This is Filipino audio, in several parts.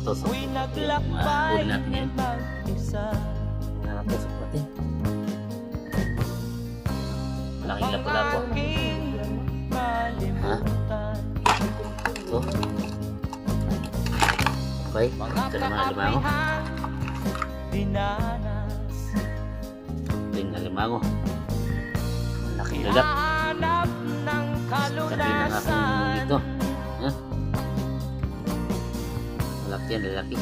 katusok. Ito yung huli natin ngayon. Mga katusok natin. Malaking lapo-lapo. Ha? Ito. Okay. Ito naman alimango. Ito yung alimango. Malaking lalap. Laki ng aking ito. Ha? Malaki yan, lalaki.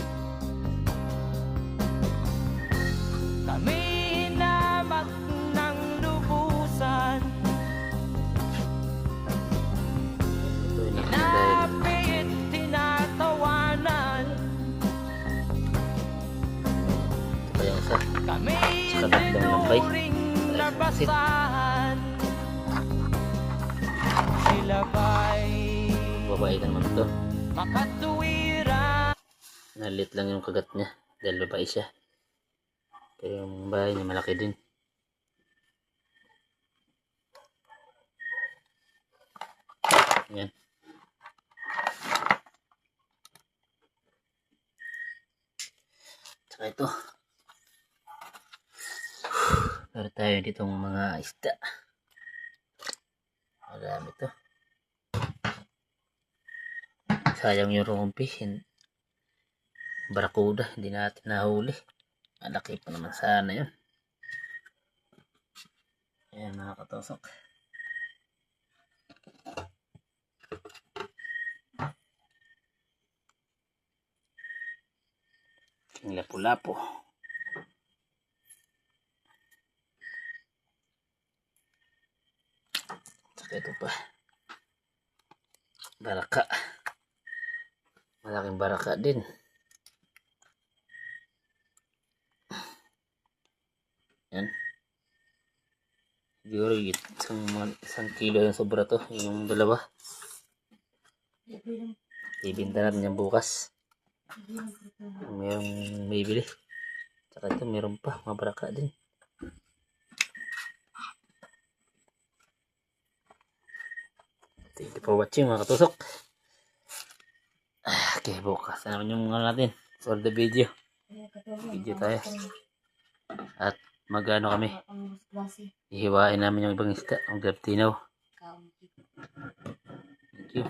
Kami hinamag ng lubusan. Ito yung dahil Napit, tinatawanan. ito pa yung isa. Kami Sa tatlong lambay. tinuring na basahan. Sila ba'y Babae ka naman ito. makatuwira? Nalit lang yung kagat niya dahil babae siya. Pero yung bahay niya malaki din. Yan. Tsaka ito. Pero tayo ditong mga isda. Marami ito. Sayang yung rumpi. Barakuda. Hindi natin nahuli. Malaki pa naman sana yun. Ayan mga katusok. Yung lapu-lapo. Saka ito pa. Baraka. Malaking baraka din. Yan. Siguro isang kilo yung sobra to. Yung dalawa. Ibinta natin yan bukas. Mayroong bibili. Saka ito mayroon pa. Mga baraka din. Thank you for watching mga katusok. Okay, bukas na naman yung mga natin for the video. Tayo. At magano kami. Ihiwain namin yung ibang isda. Ang gabtinaw. Thank you.